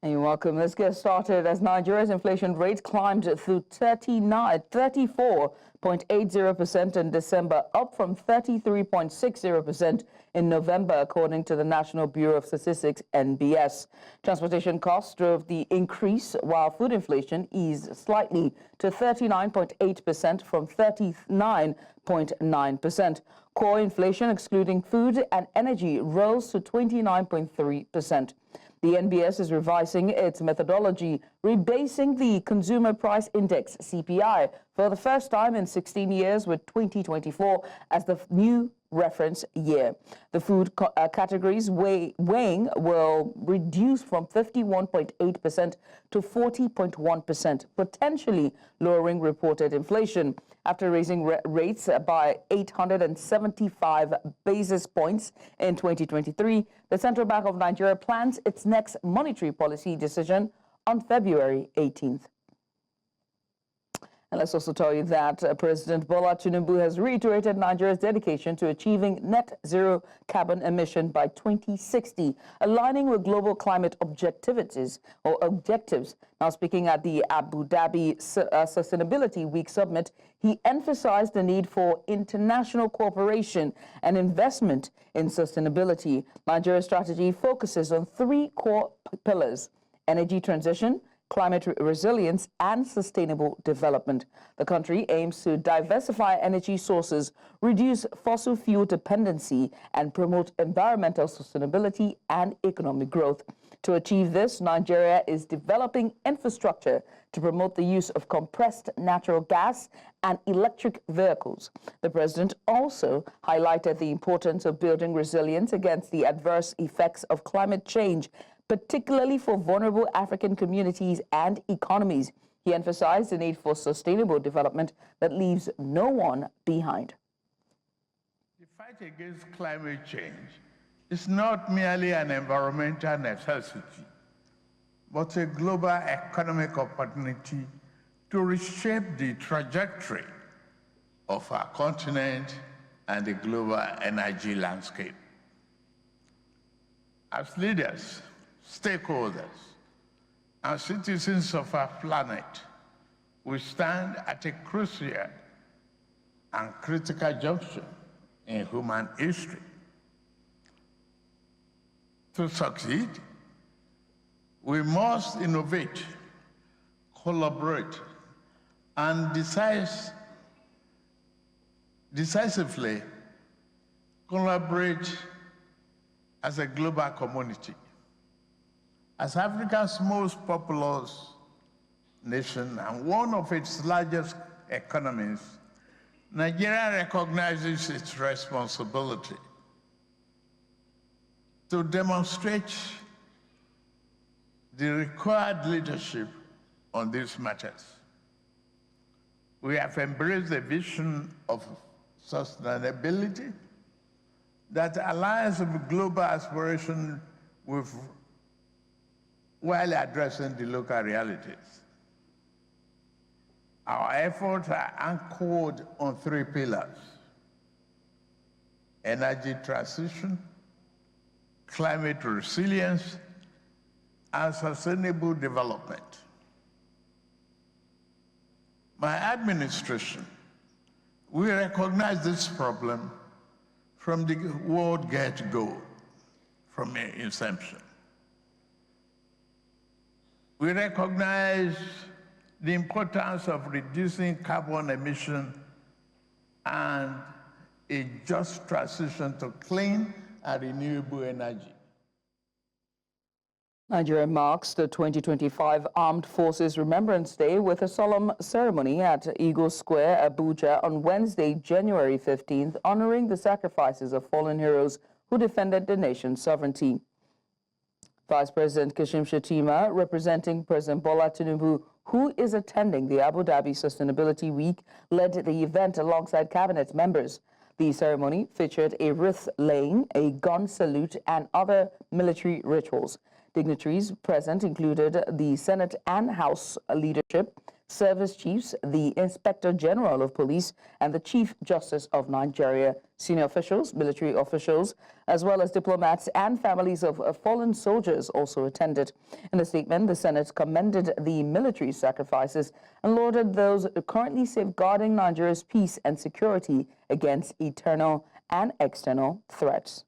And you're welcome. Let's get started. As Nigeria's inflation rate climbed to 34.80% in December, up from 33.60% in November, according to the National Bureau of Statistics, NBS. Transportation costs drove the increase, while food inflation eased slightly to 39.8% from 39.9%. Core inflation, excluding food and energy, rose to 29.3%. The NBS is revising its methodology, rebasing the Consumer Price Index, CPI, for the first time in 16 years, with 2024 as the new reference year. The food categories weighing will reduce from 51.8% to 40.1%, potentially lowering reported inflation. After raising rates by 875 basis points in 2023, the Central Bank of Nigeria plans its next monetary policy decision on February 18th. And let's also tell you that President Bola Tinubu has reiterated Nigeria's dedication to achieving net zero carbon emission by 2060, aligning with global climate objectives. Now, speaking at the Abu Dhabi Sustainability Week Summit, he emphasized the need for international cooperation and investment in sustainability. Nigeria's strategy focuses on three core pillars: energy transition, climate resilience, and sustainable development. The country aims to diversify energy sources, reduce fossil fuel dependency, and promote environmental sustainability and economic growth. To achieve this, Nigeria is developing infrastructure to promote the use of compressed natural gas and electric vehicles. The president also highlighted the importance of building resilience against the adverse effects of climate change, particularly for vulnerable African communities and economies. He emphasized the need for sustainable development that leaves no one behind. The fight against climate change is not merely an environmental necessity, but a global economic opportunity to reshape the trajectory of our continent and the global energy landscape. As leaders, stakeholders, and citizens of our planet, we stand at a crucial and critical juncture in human history. To succeed, we must innovate, collaborate, and decisively collaborate as a global community. As Africa's most populous nation and one of its largest economies, Nigeria recognizes its responsibility to demonstrate the required leadership on these matters. We have embraced a vision of sustainability that aligns with global aspiration while addressing the local realities. Our efforts are anchored on three pillars: energy transition, climate resilience, and sustainable development. My administration, we recognize this problem from the word get-go, from inception. We recognize the importance of reducing carbon emission and a just transition to clean and renewable energy. Nigeria marks the 2025 Armed Forces Remembrance Day with a solemn ceremony at Eagle Square, Abuja on Wednesday, January 15th, honoring the sacrifices of fallen heroes who defended the nation's sovereignty. Vice President Kashim Shettima, representing President Bola Tinubu, who is attending the Abu Dhabi Sustainability Week, led the event alongside cabinet members. The ceremony featured a wreath laying, a gun salute, and other military rituals. Dignitaries present included the Senate and House leadership, service chiefs, the Inspector General of Police, and the Chief Justice of Nigeria. Senior officials, military officials, as well as diplomats and families of fallen soldiers also attended. In a statement, the Senate commended the military sacrifices and lauded those currently safeguarding Nigeria's peace and security against internal and external threats.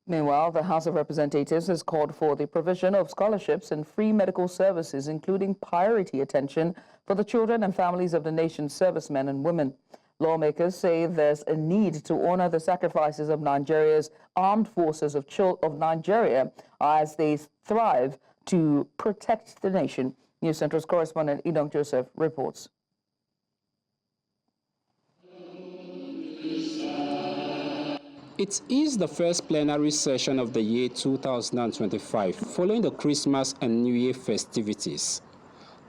Meanwhile, the House of Representatives has called for the provision of scholarships and free medical services, including priority attention for the children and families of the nation's servicemen and women. Lawmakers say there's a need to honor the sacrifices of Nigeria's Armed Forces of Nigeria as they strive to protect the nation. News Central's correspondent Idong Joseph reports. It is the first plenary session of the year 2025, following the Christmas and New Year festivities.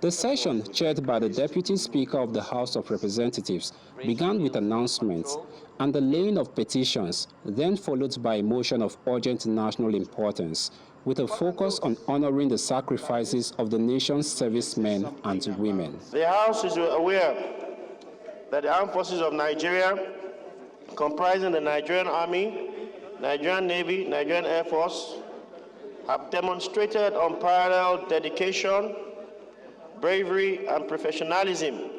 The session, chaired by the Deputy Speaker of the House of Representatives, began with announcements and the laying of petitions, then followed by a motion of urgent national importance, with a focus on honoring the sacrifices of the nation's servicemen and women. The House is aware that the Armed Forces of Nigeria, comprising the Nigerian Army, Nigerian Navy, Nigerian Air Force, have demonstrated unparalleled dedication, bravery, and professionalism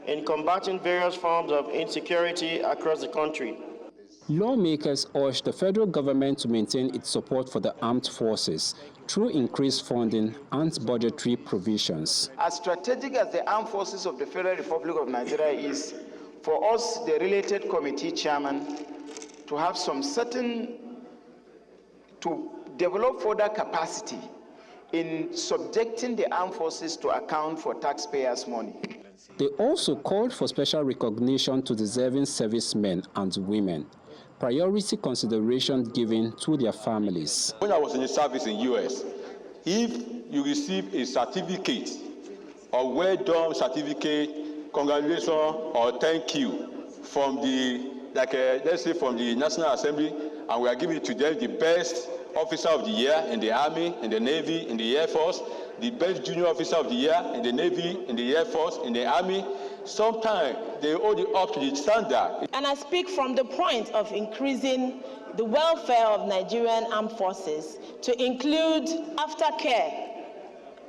in combating various forms of insecurity across the country. Lawmakers urged the federal government to maintain its support for the armed forces through increased funding and budgetary provisions. As strategic as the Armed Forces of the Federal Republic of Nigeria is, for us, the related committee chairman, to have some to develop further capacity in subjecting the armed forces to account for taxpayers' money. They also called for special recognition to deserving servicemen and women, priority consideration given to their families. When I was in the service in US, if you receive a certificate, a well-done certificate, congratulations or thank you from the, let's say from the National Assembly, and we are giving to them the best officer of the year in the Army, in the Navy, in the Air Force, the best junior officer of the year in the Navy, in the Air Force, in the Army. Sometimes they hold it up to the standard. And I speak from the point of increasing the welfare of Nigerian armed forces to include aftercare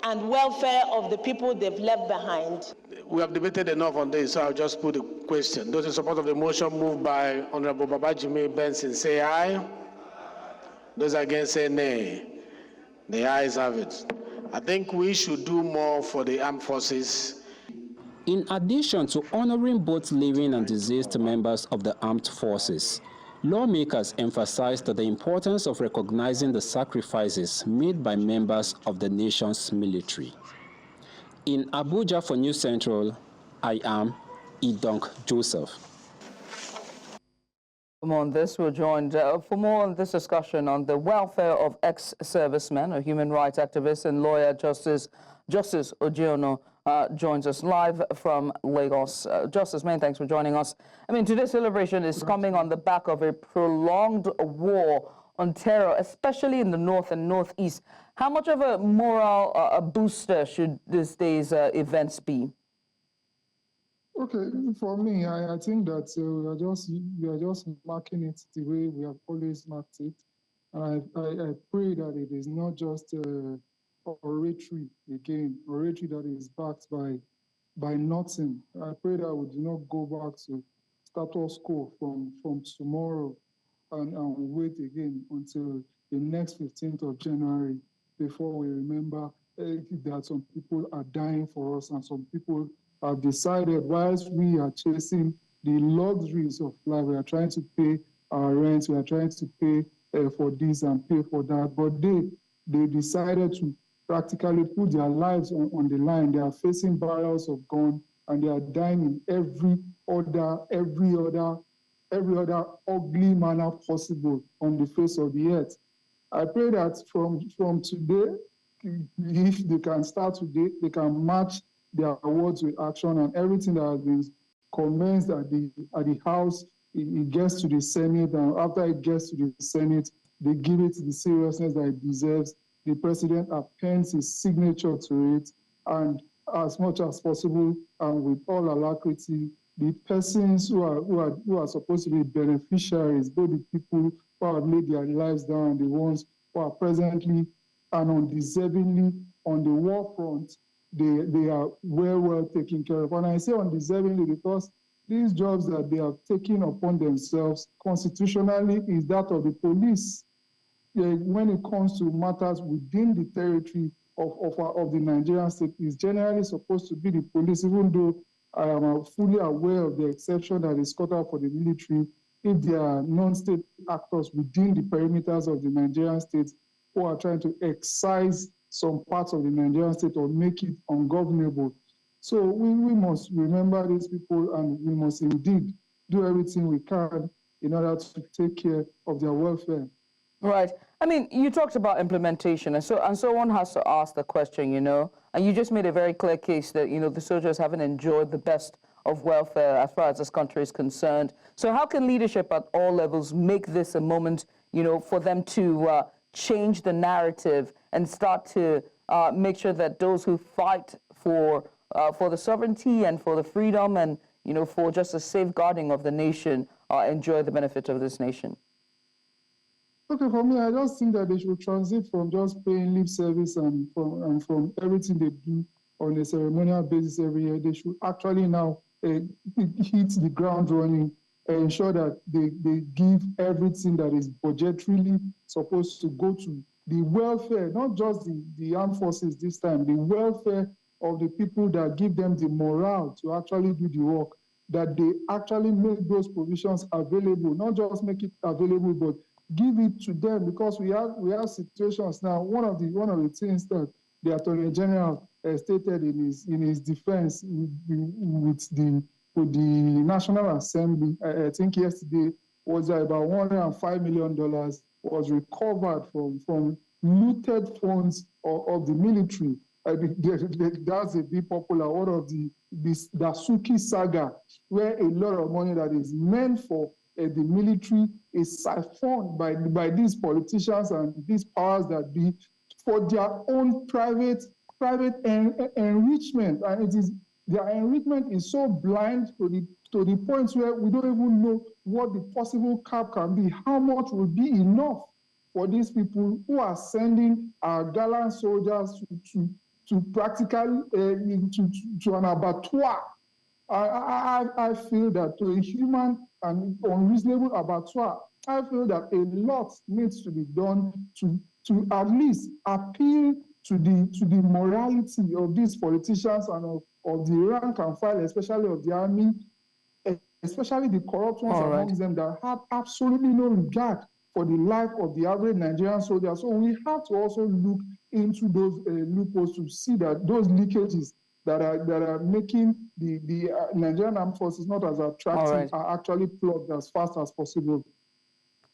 and welfare of the people they've left behind. We have debated enough on this, so I'll just put a question. Those in support of the motion moved by Honorable Babajimi Benson say aye. Those against say nay. The ayes have it. I think we should do more for the armed forces. In addition to honoring both living and deceased members of the armed forces, lawmakers emphasized the importance of recognizing the sacrifices made by members of the nation's military. In Abuja for News Central, I am Idong Joseph. For more on this, we're joined for more on this discussion on the welfare of ex-servicemen, a human rights activist and lawyer, Justice Ojeonu, joins us live from Lagos. Justice, many thanks for joining us. I mean, today's celebration is coming on the back of a prolonged war on terror, especially in the north and northeast. How much of a moral booster should this day's events be? Okay, for me, I think that we are just marking it the way we have always marked it. And I pray that it is not just oratory that is backed by nothing. I pray that we do not go back to status quo from tomorrow and wait again until the next 15th of January before we remember that some people are dying for us and some people have decided whilst we are chasing the luxuries of life, we are trying to pay our rent, we are trying to pay for this and pay for that, but they decided to practically put their lives on the line. They are facing barrels of gun and they are dying in every other ugly manner possible on the face of the earth. I pray that from today, if they can start today, they can match their words with action, and everything that has been commenced at the House, it gets to the Senate, and after it gets to the Senate, they give it the seriousness that it deserves. The president appends his signature to it, and as much as possible, and with all alacrity, the persons who are supposed to be beneficiaries, both the people who have laid their lives down and the ones who are presently and undeservingly on the war front, they are well taken care of. And I say undeservingly because these jobs that they have taken upon themselves constitutionally is that of the police. When it comes to matters within the territory of the Nigerian state, is generally supposed to be the police, even though I am fully aware of the exception that is cut out for the military if there are non-state actors within the perimeters of the Nigerian state who are trying to excise some parts of the Nigerian state or make it ungovernable. So we must remember these people, and we must indeed do everything we can in order to take care of their welfare. Right. I mean, you talked about implementation, and so one has to ask the question, and you just made a very clear case that, the soldiers haven't enjoyed the best of welfare as far as this country is concerned. So how can leadership at all levels make this a moment, for them to change the narrative and start to make sure that those who fight for the sovereignty and for the freedom and, for just the safeguarding of the nation enjoy the benefit of this nation? Okay, for me, I just think that they should transit from just paying lip service and from everything they do on a ceremonial basis every year. They should actually now hit the ground running and ensure that they give everything that is budgetarily supposed to go to the welfare, not just the armed forces this time, the welfare of the people that give them the morale to actually do the work, that they actually make those provisions available, not just make it available, but give it to them, because we have situations now. One of the things that the Attorney General stated in his defense with the National Assembly, I think yesterday, was that about $105 million was recovered from looted funds of the military. That's a bit popular. One of the Suki saga, where a lot of money that is meant for the military is siphoned by these politicians and these powers that be for their own private enrichment, and their enrichment is so blind to the point where we don't even know what the possible cap can be. How much will be enough for these people who are sending our gallant soldiers to practically to an abattoir? I feel that to a human and unreasonable abattoir, I feel that a lot needs to be done to at least appeal to the morality of these politicians and of the rank and file, especially of the army, especially the corrupt ones amongst them that have absolutely no regard for the life of the average Nigerian soldier. So we have to also look into those loopholes to see that those leakages that are making the Nigerian Armed Forces not as attractive are actually plugged as fast as possible.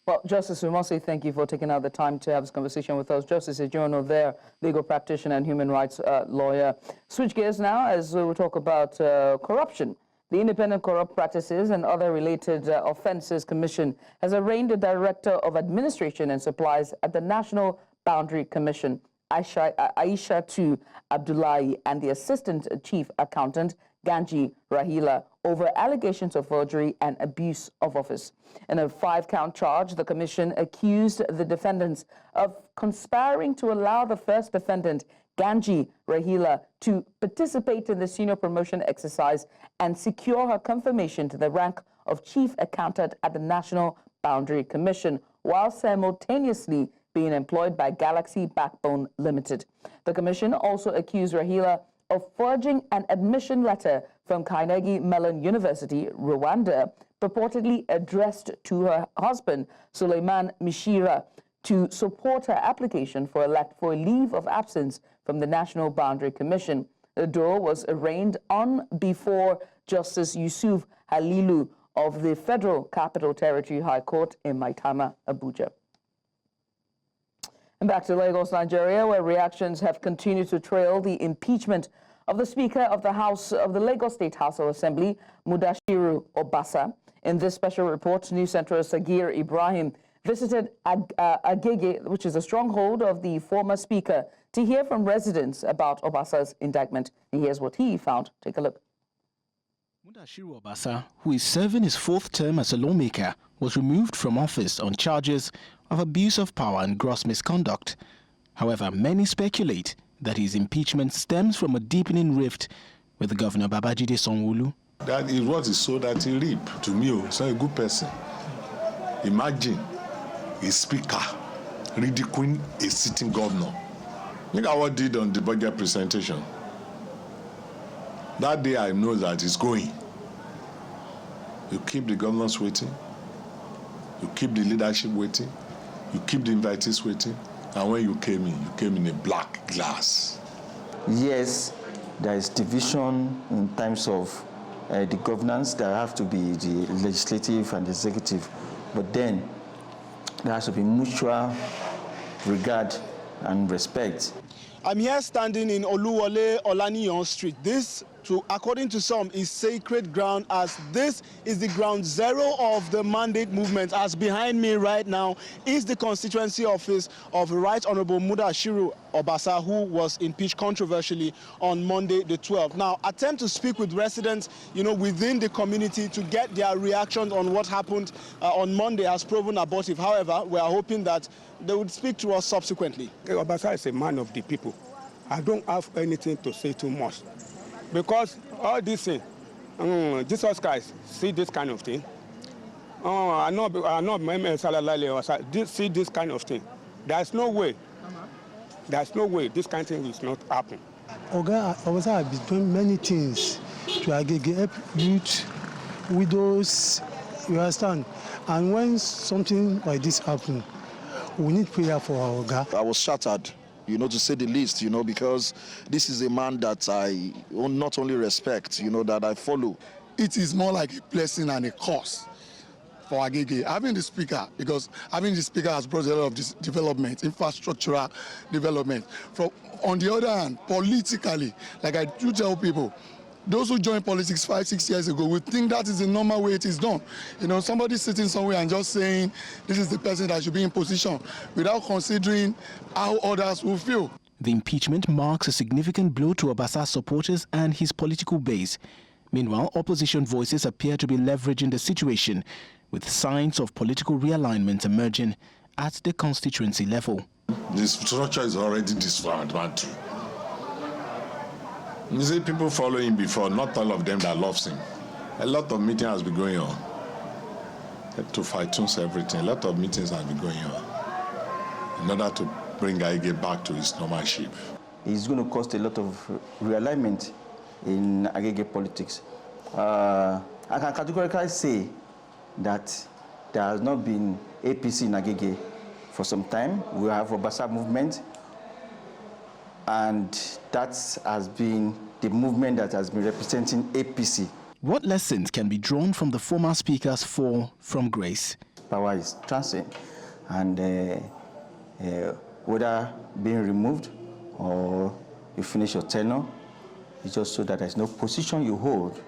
Well, Justice, we must say thank you for taking out the time to have this conversation with us. Justice Ejono there, legal practitioner and human rights lawyer. Switch gears now as we talk about corruption. The Independent Corrupt Practices and Other Related Offences Commission has arraigned the Director of Administration and Supplies at the National Boundary Commission, Aishatu Abdullahi, and the Assistant Chief Accountant, Ganji Rahila, over allegations of forgery and abuse of office. In a 5-count charge, the commission accused the defendants of conspiring to allow the first defendant, Ganji Rahila, to participate in the senior promotion exercise and secure her confirmation to the rank of Chief Accountant at the National Boundary Commission, while simultaneously being employed by Galaxy Backbone Limited. The commission also accused Rahila of forging an admission letter from Carnegie Mellon University, Rwanda, purportedly addressed to her husband, Suleiman Mishira, to support her application for a leave of absence from the National Boundary Commission. The duo was arraigned on before Justice Yusuf Halilu of the Federal Capital Territory High Court in Maitama, Abuja. And back to Lagos, Nigeria, where reactions have continued to trail the impeachment of the Speaker of the House of the Lagos State House of Assembly, Mudashiru Obasa. In this special report, News Central's Adhere Ibrahim visited Agege, which is a stronghold of the former Speaker, to hear from residents about Obasa's indictment. And here's what he found. Take a look. Mudashiru Obasa, who is serving his 4th term as a lawmaker, was removed from office on charges of abuse of power and gross misconduct. However, many speculate that his impeachment stems from a deepening rift with the Governor Babajide Sanwo-Olu. That is what is so that he reap. To me, he's not a good person. Imagine a speaker ridiculing a sitting governor. Look at what he did on the budget presentation. That day I know that he's going. You keep the governors waiting. You keep the leadership waiting. You keep the invitees waiting. And when you came in a black glass. Yes, there is division in terms of the governance. There have to be the legislative and executive. But then there has to be mutual regard and respect. I'm here standing in Oluwole Olaniyan Street. This, according to some, is sacred ground, as this is the ground zero of the mandate movement. As behind me right now is the constituency office of Right Honorable Mudashiru Obasa, who was impeached controversially on Monday the 12th. Now, attempt to speak with residents, within the community to get their reactions on what happened on Monday has proven abortive. However, we are hoping that they would speak to us subsequently. Obasa is a man of the people. I don't have anything to say too much. Because all this thing, Jesus Christ, see this kind of thing. I know see this kind of thing. There's no way this kind of thing is not happen. Obasa has been doing many things to help youth, widows, you understand? And when something like this happens, we need prayer for our Oga. I was shattered, to say the least, because this is a man that I not only respect, that I follow. It is more like a blessing and a curse for Agege. Having the speaker, because having the speaker has brought a lot of this development, infrastructural development. On the other hand, politically, like I do tell people, those who joined politics 5-6 years ago would think that is the normal way it is done. Somebody sitting somewhere and just saying this is the person that should be in position without considering how others will feel. The impeachment marks a significant blow to Obasa's supporters and his political base. Meanwhile, opposition voices appear to be leveraging the situation, with signs of political realignment emerging at the constituency level. The structure is already dismantled. You see people following him before, not all of them that loves him. A lot of meetings has been going on. To fine-tune everything, a lot of meetings have been going on in order to bring Agege back to his normal shape. It's going to cost a lot of realignment in Agege politics. I can categorically say that there has not been APC in Agege for some time. We have Obasa movement, and that has been the movement that has been representing APC. What lessons can be drawn from the former speaker's fall from grace? Power is transient, and whether being removed or you finish your tenure, it's just so that there's no position you hold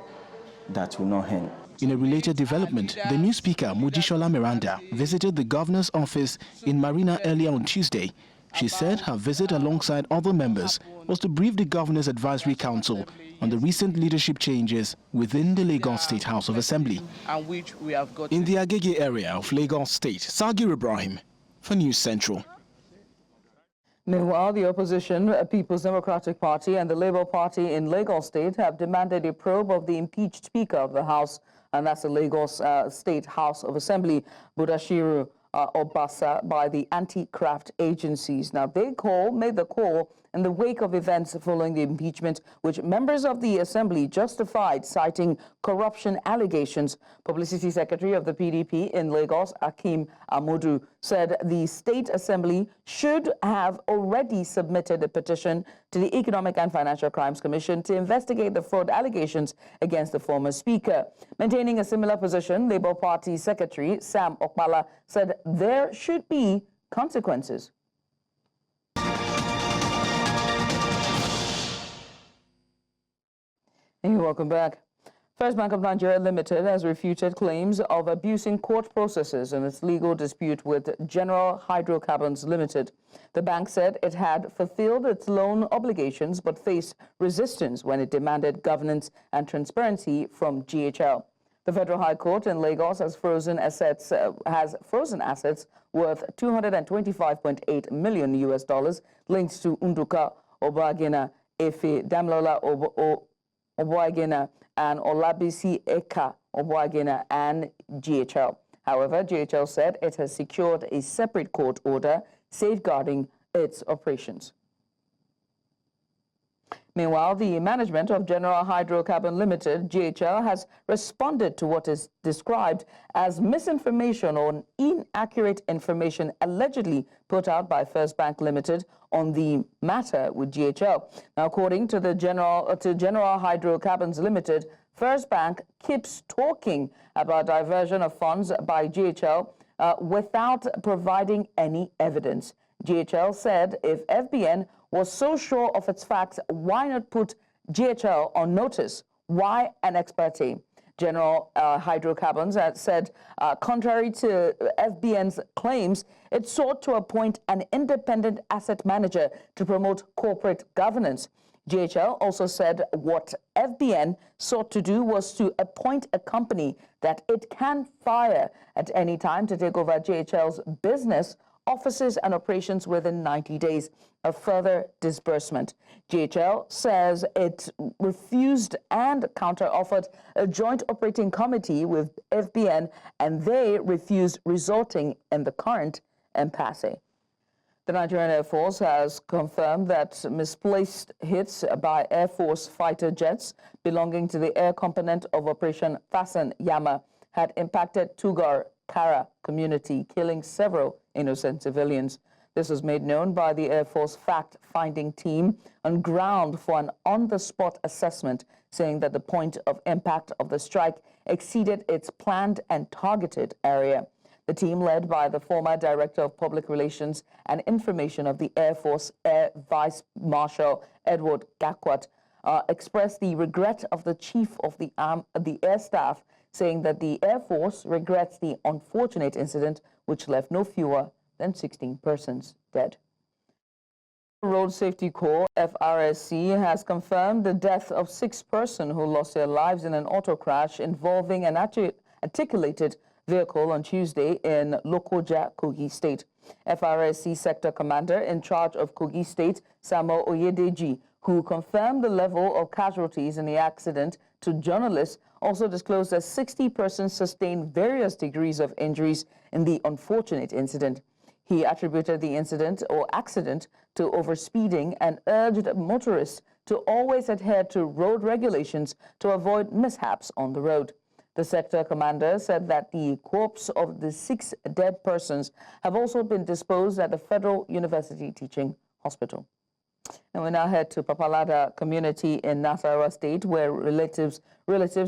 that will not end. In a related development, the new speaker, Mojisola Miranda, visited the governor's office in Marina earlier on Tuesday. She said her visit alongside other members was to brief the Governor's Advisory Council on the recent leadership changes within the Lagos State House of Assembly. In the Agege area of Lagos State, Sagir Ibrahim for News Central. Meanwhile, the opposition, People's Democratic Party and the Labour Party in Lagos State have demanded a probe of the impeached Speaker of the House, and that's the Lagos State House of Assembly, Mudashiru Obasa, by the anti-graft agencies. Now, they made the call in the wake of events following the impeachment, which members of the Assembly justified, citing corruption allegations. Publicity Secretary of the PDP in Lagos, Akim Amodu, said the State Assembly should have already submitted a petition to the Economic and Financial Crimes Commission to investigate the fraud allegations against the former Speaker. Maintaining a similar position, Labour Party Secretary Sam Okpala said there should be consequences. Hey, welcome back. First Bank of Nigeria Limited has refuted claims of abusing court processes in its legal dispute with General Hydrocarbons Limited. The bank said it had fulfilled its loan obligations but faced resistance when it demanded governance and transparency from GHL. The Federal High Court in Lagos has frozen assets worth $225.8 million linked to Nduka Obagina, Efe Damlola Obagina, and Olabisi Eka Obagina and GHL. However, GHL said it has secured a separate court order safeguarding its operations. Meanwhile, the management of General Hydrocarbon Limited, GHL, has responded to what is described as misinformation or inaccurate information allegedly put out by First Bank Limited on the matter with GHL. Now, according to General Hydrocarbons Limited, First Bank keeps talking about diversion of funds by GHL without providing any evidence. GHL said if FBN was so sure of its facts, why not put GHL on notice? Why an ex parte? General Hydrocarbons said, contrary to FBN's claims, it sought to appoint an independent asset manager to promote corporate governance. GHL also said what FBN sought to do was to appoint a company that it can fire at any time to take over GHL's business, offices and operations within 90 days of further disbursement. GHL says it refused and counteroffered a joint operating committee with FBN, and they refused resulting in the current impasse. The Nigerian Air Force has confirmed that misplaced hits by Air Force fighter jets belonging to the air component of Operation Fasan Yama had impacted Tugar Kara community, killing several innocent civilians. This was made known by the Air Force fact-finding team on ground for an on-the-spot assessment, saying that the point of impact of the strike exceeded its planned and targeted area. The team, led by the former Director of Public Relations and Information of the Air Force, Air Vice Marshal Edward Gakwat, expressed the regret of the Chief of the Air Staff, saying that the Air Force regrets the unfortunate incident, which left no fewer than 16 persons dead. Road Safety Corps, FRSC, has confirmed the death of 6 persons who lost their lives in an auto crash involving an articulated vehicle on Tuesday in Lokoja, Kogi State. FRSC Sector Commander in charge of Kogi State, Samuel Oyedeji, who confirmed the level of casualties in the accident to journalists, also disclosed that 60 persons sustained various degrees of injuries in the unfortunate incident. He attributed the incident or accident to overspeeding and urged motorists to always adhere to road regulations to avoid mishaps on the road. The sector commander said that the corpses of the 6 dead persons have also been disposed at the Federal University Teaching Hospital. And we now head to Papalada community in Nasarawa State, where relatives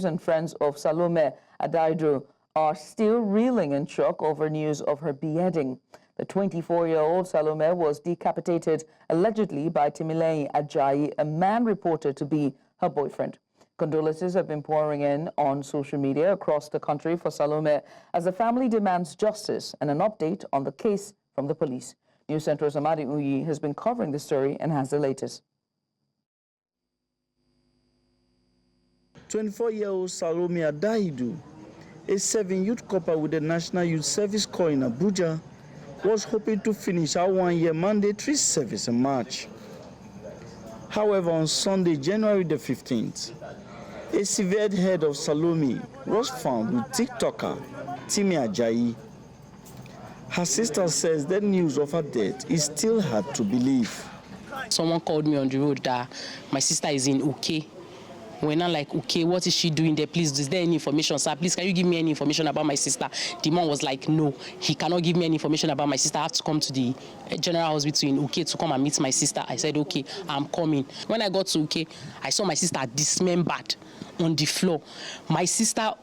and friends of Salome Adaidu are still reeling in shock over news of her beheading. The 24-year-old Salome was decapitated allegedly by Timileyin Ajayi, a man reported to be her boyfriend. Condolences have been pouring in on social media across the country for Salome as the family demands justice and an update on the case from the police. News Central's Amadi Uyi has been covering the story and has the latest. 24-year-old Salome Adaidu, a 7-youth corper with the National Youth Service Corps in Abuja, was hoping to finish her 1-year mandatory service in March. However, on Sunday, January the 15th, a severed head of Salome was found with TikToker Timi Ajayi. Her sister says the news of her death is still hard to believe. Someone called me on the road that my sister is in Uke. We're not like, okay, what is she doing there? Please, is there any information, sir? Please, can you give me any information about my sister? The man was like, no, he cannot give me any information about my sister. I have to come to the general hospital in Uke to come and meet my sister. I said, okay, I'm coming. When I got to Uke, I saw my sister dismembered on the floor. My sister,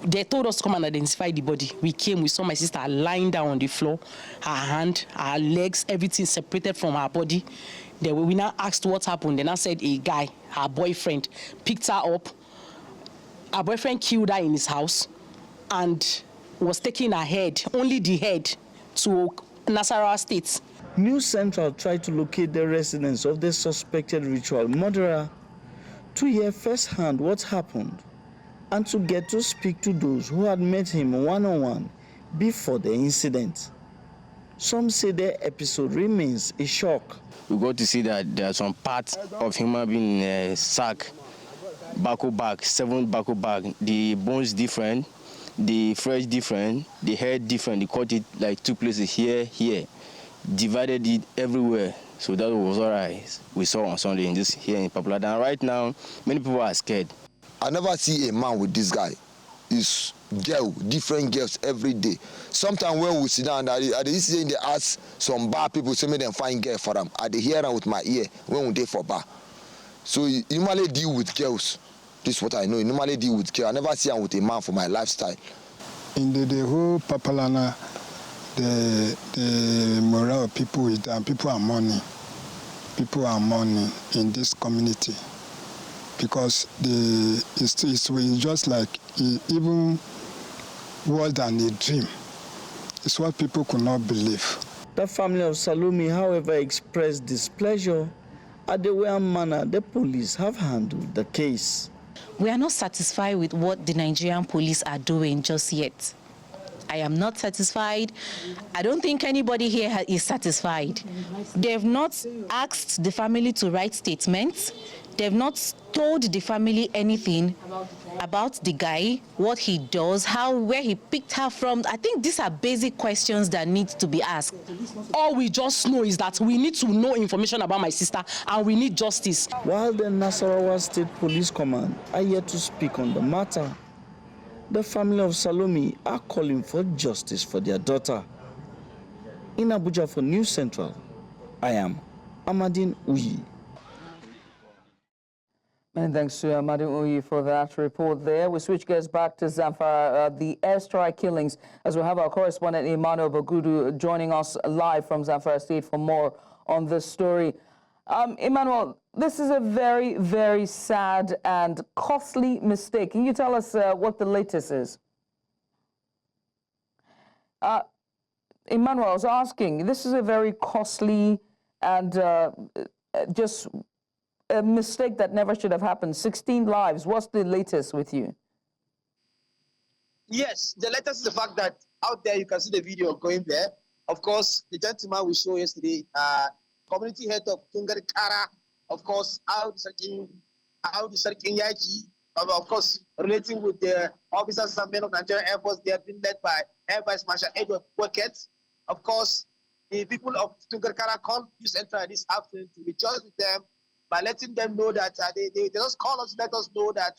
they told us to come and identify the body. We came, we saw my sister lying down on the floor, her hand, her legs, everything separated from her body. We now asked what happened. They now said a guy, her boyfriend, picked her up. Her boyfriend killed her in his house and was taking her head, only the head, to Nasarawa State. News Central tried to locate the residence of the suspected ritual murderer to hear firsthand what happened and to get to speak to those who had met him one-on-one before the incident. Some say the episode remains a shock. We got to see that there are some parts of human being in a sack, back, 7 back. The bones different, the flesh different, the head different. They cut it like 2 places here, divided it everywhere. So that was what we saw on Sunday here in Papalada. And right now, many people are scared. I never see a man with this guy. It's different girls every day. Sometimes when we sit down, I say they ask some bar people, say me them find girl for them. I hear them with my ear when we dey for bar. So you normally deal with girls. This is what I know. You normally deal with girls. I never see them with a man for my lifestyle. In the whole Papalana, the morale of people is down. People are mourning. People are mourning in this community because it's just like even worse than a dream. It's what people could not believe. The family of Salome, however, expressed displeasure at the way and manner the police have handled the case. We are not satisfied with what the Nigerian police are doing just yet. I am not satisfied. I don't think anybody here is satisfied. They've not asked the family to write statements. They've not told the family anything about the guy, what he does, where he picked her from. I think these are basic questions that need to be asked. All we just know is that we need to know information about my sister and we need justice. While the Nasarawa State Police Command are yet to speak on the matter, the family of Salome are calling for justice for their daughter. In Abuja for News Central, I am Amadine Uyi. Many thanks to Amadine Uyi for that report there. We switch gears back to Zamfara, the airstrike killings, as we have our correspondent Emmanuel Bagudu joining us live from Zamfara State for more on this story. Emmanuel, this is a very, very sad and costly mistake. Can you tell us what the latest is? Emmanuel, I was asking, this is a very costly and just a mistake that never should have happened. 16 lives. What's the latest with you? Yes, the latest is the fact that out there you can see the video going there. Of course, the gentleman we saw yesterday, community head of Tungarikara, of course, out the Sarkin Yaki, of course, relating with the officers and men of Nigerian Air Force. They have been led by Air Vice Marshal Edward Bucket. Of course, the people of Tungarikara called News Central this afternoon to rejoice with them by letting them know that they just call us, let us know that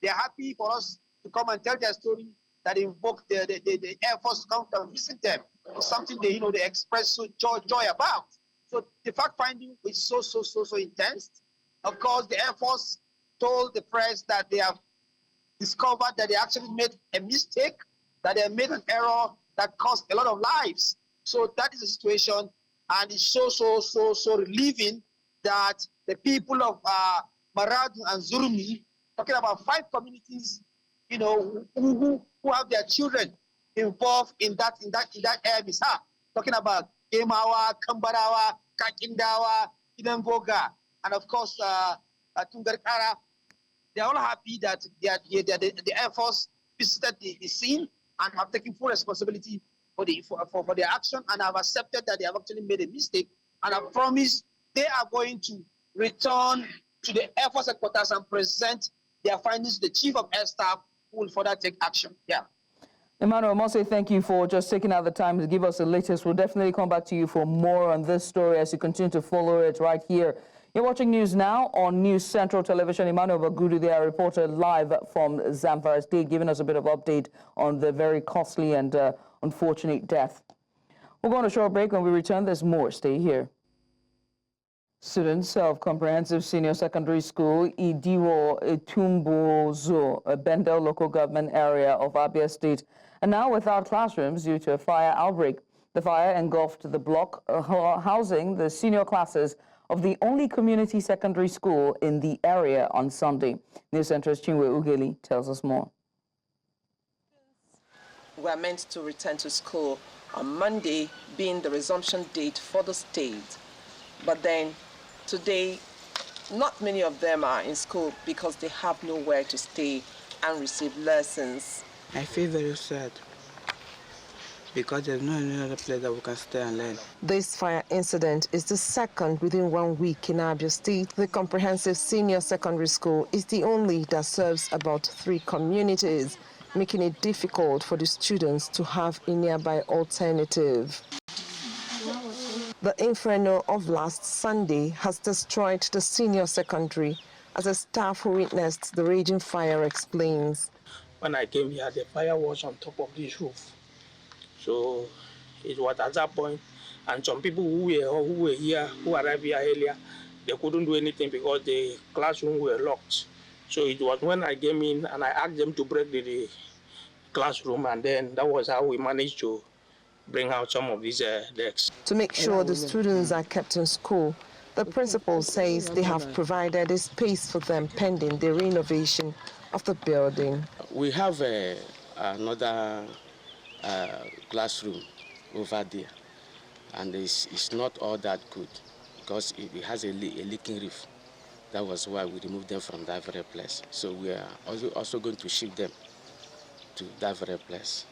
they're happy for us to come and tell their story that invoked the Air Force to come and visit them. It's something they express so joy about. So the fact finding is so intense. Of course, the Air Force told the press that they have discovered that they actually made a mistake, that they made an error that cost a lot of lives. So that is the situation, and it's so relieving that the people of Maradu and Zurmi, talking about 5 communities, who have their children involved in that air mishap, talking about Emawa, Kambarawa, Kakindawa, Idangoga, and of course Tungarikara. They're all happy that the Air Force visited the scene and have taken full responsibility for their action, and have accepted that they have actually made a mistake, and have promised they are going to return to the Air Force headquarters and present their findings to the Chief of Air Staff, who will further take action. Yeah. Emmanuel, I must say thank you for just taking out the time to give us the latest. We'll definitely come back to you for more on this story as you continue to follow it right here. You're watching News Now on News Central Television. Emmanuel Bagudu, their reporter, live from Zamfara State, giving us a bit of update on the very costly and unfortunate death. We'll go on a short break. When we return, there's more. Stay here. Students of Comprehensive Senior Secondary School, Idiwo Etumbozo, a Bendel local government area of Abia State, are now without classrooms due to a fire outbreak. The fire engulfed the block housing the senior classes of the only community secondary school in the area on Sunday. News Center's Chinwe Ugeli tells us more. Were meant to return to school on Monday, being the resumption date for the state. But then today, not many of them are in school because they have nowhere to stay and receive lessons. I feel very sad because there's no any other place that we can stay and learn. This fire incident is the second within 1 week in Abia State. The comprehensive senior secondary school is the only that serves about 3 communities, making it difficult for the students to have a nearby alternative. The inferno of last Sunday has destroyed the senior secondary, as a staff who witnessed the raging fire explains. When I came here, the fire was on top of this roof. So it was at that point, and some people who were here, who arrived here earlier, they couldn't do anything because the classroom were locked. So it was when I came in and I asked them to break the classroom, and then that was how we managed to bring out some of these decks. To make sure the students are kept in school, the principal says they have provided a space for them pending the renovation of the building. We have another classroom over there, and it's not all that good because it has a leaking roof. That was why we removed them from that very place. So we are also going to shift them to that very place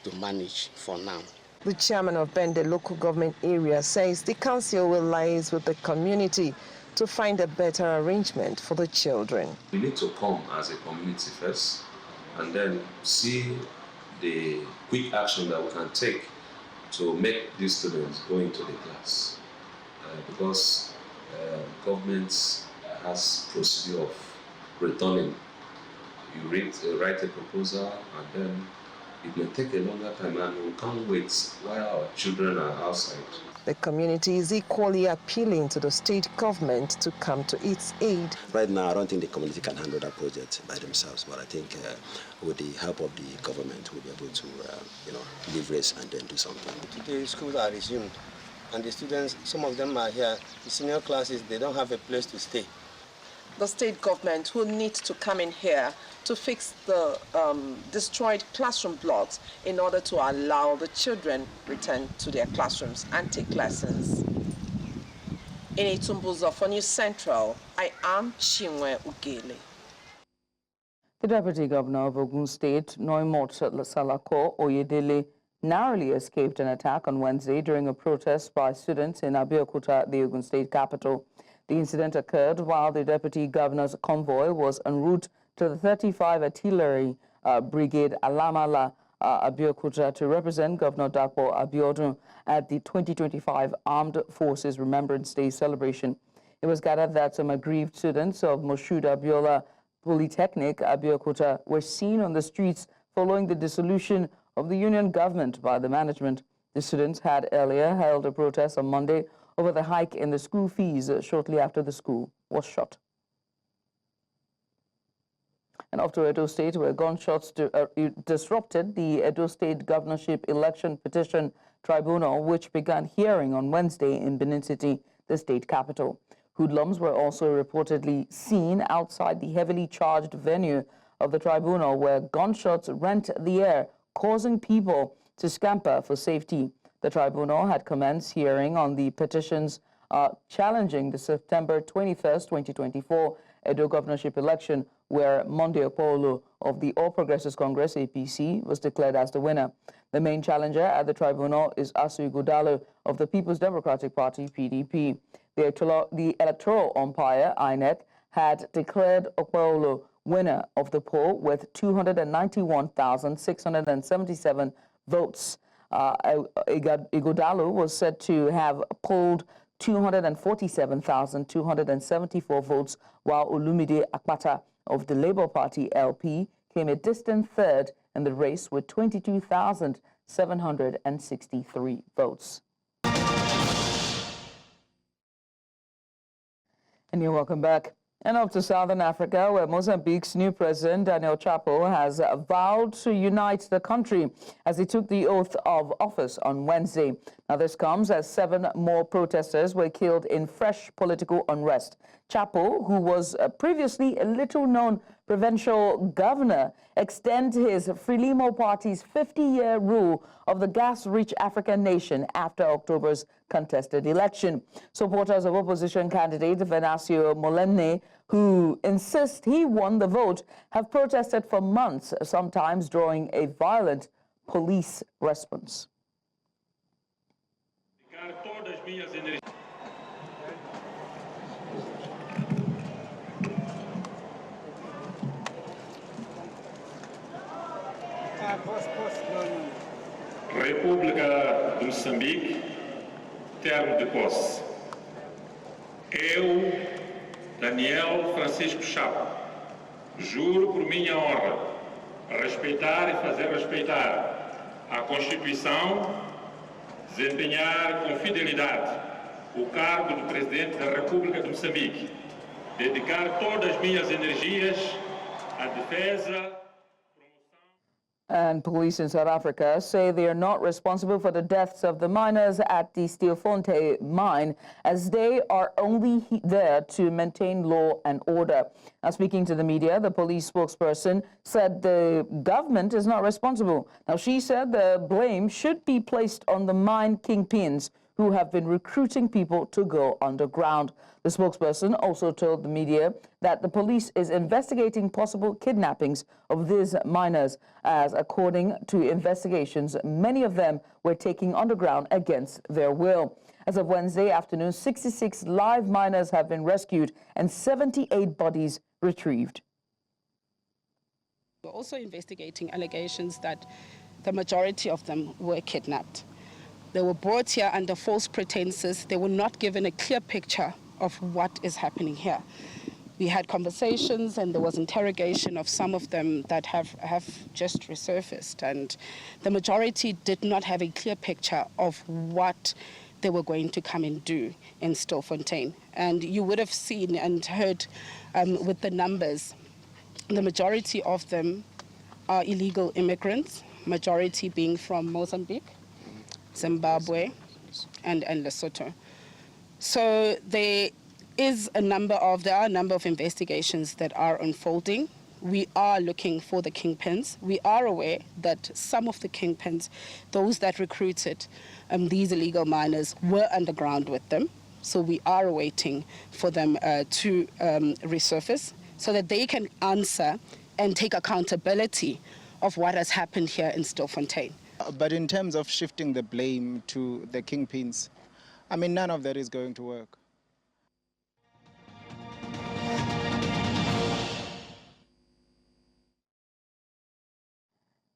to manage for now. The chairman of Bende local government area says the council will liaise with the community to find a better arrangement for the children. We need to come as a community first and then see the quick action that we can take to make these students go into the class. Because government has procedure of returning. You write a proposal and then it may take a longer time and we can't wait while our children are outside. The community is equally appealing to the state government to come to its aid. Right now, I don't think the community can handle that project by themselves, but I think with the help of the government, we'll be able to, leverage and then do something. Today, schools are resumed, and the students, some of them are here. The senior classes, they don't have a place to stay. The state government will need to come in here to fix the destroyed classroom blocks in order to allow the children return to their classrooms and take lessons. In Itumbuzo for News Central, I am Chinwe Ugeli. The Deputy Governor of Ogun State, Noimot Salako Oyedeji, narrowly escaped an attack on Wednesday during a protest by students in Abeokuta, the Ogun State capital. The incident occurred while the Deputy Governor's convoy was en route to the 35 Artillery Brigade Alamala Abeokuta to represent Governor Dapo Abiodun at the 2025 Armed Forces Remembrance Day celebration. It was gathered that some aggrieved students of Moshood Abiola Polytechnic Abeokuta were seen on the streets following the dissolution of the union government by the management. The students had earlier held a protest on Monday over the hike in the school fees shortly after the school was shut. And off to Edo State, where gunshots disrupted the Edo State Governorship Election Petition Tribunal, which began hearing on Wednesday in Benin City, the state capital. Hoodlums were also reportedly seen outside the heavily charged venue of the tribunal, where gunshots rent the air, causing people to scamper for safety. The tribunal had commenced hearing on the petitions challenging the September 21st, 2024 Edo governorship election, where Monday Okpolo of the All Progressives Congress, APC, was declared as the winner. The main challenger at the tribunal is Asu Ighodalo of the People's Democratic Party, PDP. The electoral umpire, INEC, had declared Okpolo winner of the poll with 291,677 votes. Ighodalo was said to have polled 247,274 votes, while Olumide Akpata of the Labour Party, LP, came a distant third in the race with 22,763 votes. And you're welcome back. And up to Southern Africa, where Mozambique's new president, Daniel Chapo, has vowed to unite the country as he took the oath of office on Wednesday. Now, this comes as 7 more protesters were killed in fresh political unrest. Chapo, who was previously a little-known provincial governor, extends his Frelimo party's 50-year rule of the gas-rich African nation after October's contested election. Supporters of opposition candidate Venancio Molemne, who insists he won the vote, have protested for months, sometimes drawing a violent police response. República de Moçambique, termo de posse. Eu, Daniel Francisco Chapo, juro por minha honra respeitar e fazer respeitar a Constituição, desempenhar com fidelidade o cargo de Presidente da República de Moçambique, dedicar todas as minhas energias à defesa. And police in South Africa say they are not responsible for the deaths of the miners at the Stilfontein mine, as they are only there to maintain law and order. Now, speaking to the media, the police spokesperson said the government is not responsible. Now, she said the blame should be placed on the mine kingpins who have been recruiting people to go underground. The spokesperson also told the media that the police is investigating possible kidnappings of these miners, as according to investigations, many of them were taken underground against their will. As of Wednesday afternoon, 66 live miners have been rescued and 78 bodies retrieved. We're also investigating allegations that the majority of them were kidnapped. They were brought here under false pretenses. They were not given a clear picture of what is happening here. We had conversations and there was interrogation of some of them that have just resurfaced, and the majority did not have a clear picture of what they were going to come and do in Stilfontein. And you would have seen and heard with the numbers, the majority of them are illegal immigrants, majority being from Mozambique, Zimbabwe, and Lesotho. So there are a number of investigations that are unfolding. We are looking for the kingpins. We are aware that some of the kingpins, those that recruited these illegal miners, were underground with them. So we are waiting for them to resurface so that they can answer and take accountability of what has happened here in Stilfontein. But in terms of shifting the blame to the kingpins, I mean, none of that is going to work.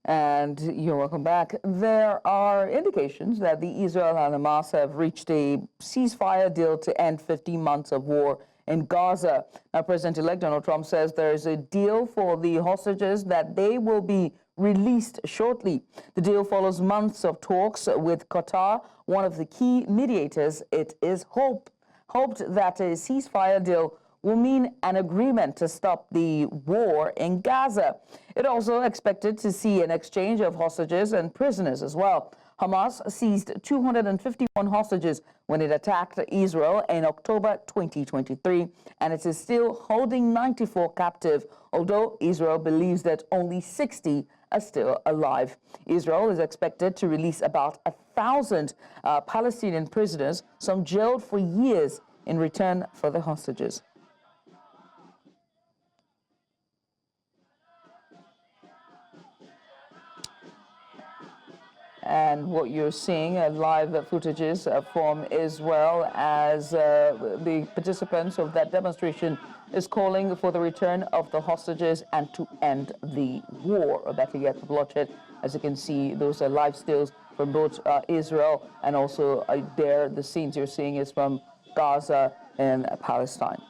And you're welcome back. There are indications that the Israel and Hamas have reached a ceasefire deal to end 15 months of war in Gaza. Now, President-elect Donald Trump says there is a deal for the hostages that they will be released shortly. The deal follows months of talks with Qatar, one of the key mediators. It is hoped that a ceasefire deal will mean an agreement to stop the war in Gaza. It also expected to see an exchange of hostages and prisoners as well. Hamas seized 251 hostages when it attacked Israel in October 2023, and it is still holding 94 captive, although Israel believes that only 60 are still alive. Israel is expected to release about 1,000 Palestinian prisoners, some jailed for years, in return for the hostages. And what you're seeing live footages from Israel as the participants of that demonstration is calling for the return of the hostages and to end the war, or better yet, the bloodshed. As you can see, those are live stills from both Israel and also there, the scenes you're seeing is from Gaza and Palestine.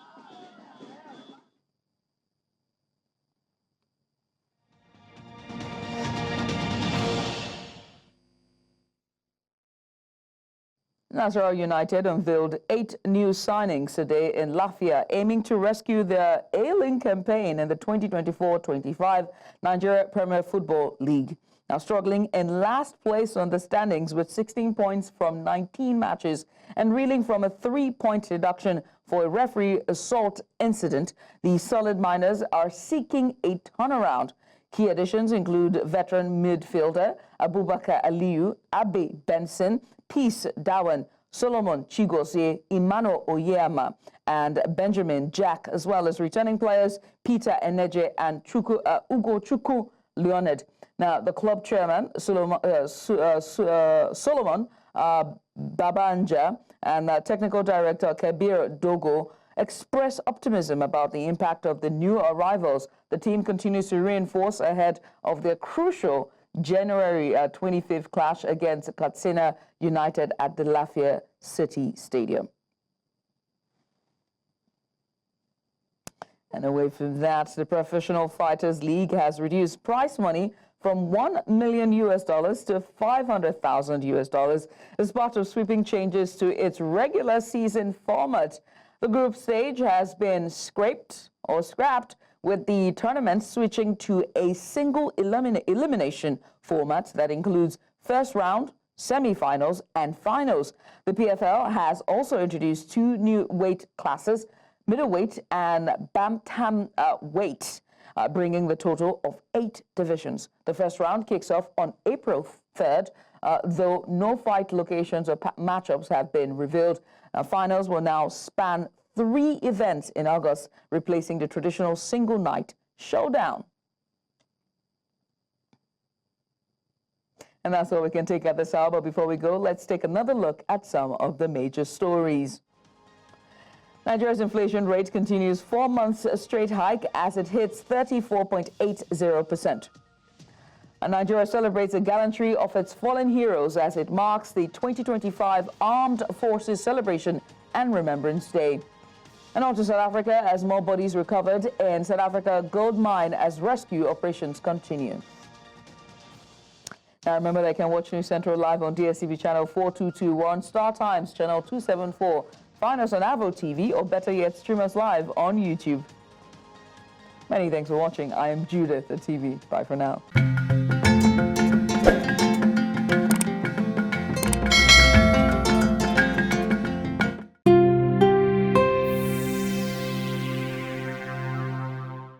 Nasarawa United unveiled 8 new signings today in Lafia, aiming to rescue their ailing campaign in the 2024-25 Nigeria Premier Football League. Now struggling in last place on the standings with 16 points from 19 matches and reeling from a 3-point deduction for a referee assault incident, the Solid Miners are seeking a turnaround. Key additions include veteran midfielder Abubakar Aliyu, Abe Benson, Peace Dawan, Solomon Chigozie, Emmanuel Oyema, and Benjamin Jack, as well as returning players Peter Eneje and Ugo Chukwu Leonard. Now, the club chairman, Solomon Babanja, and technical director Kabir Dogo express optimism about the impact of the new arrivals. The team continues to reinforce ahead of their crucial January 25th clash against Katsina United at the Lafia City Stadium. And away from that, the Professional Fighters League has reduced prize money from $1 million to $500,000 as part of sweeping changes to its regular season format. The group stage has been scrapped, with the tournament switching to a single elimination format that includes first round, semi-finals, and finals. The PFL has also introduced 2 new weight classes, middleweight and bantamweight, bringing the total of 8 divisions. The first round kicks off on April 3rd, though no fight locations or matchups have been revealed. Finals will now span 3 events in August, replacing the traditional single-night showdown. And that's all we can take at this hour. But before we go, let's take another look at some of the major stories. Nigeria's inflation rate continues 4 months straight hike as it hits 34.80%. And Nigeria celebrates the gallantry of its fallen heroes as it marks the 2025 Armed Forces Celebration and Remembrance Day. And on to South Africa as more bodies recovered in South Africa gold mine as rescue operations continue. Now remember that you can watch News Central live on DSTV channel 4221, Star Times channel 274. Find us on Avo TV, or better yet, stream us live on YouTube. Many thanks for watching. I am Judith at TV. Bye for now.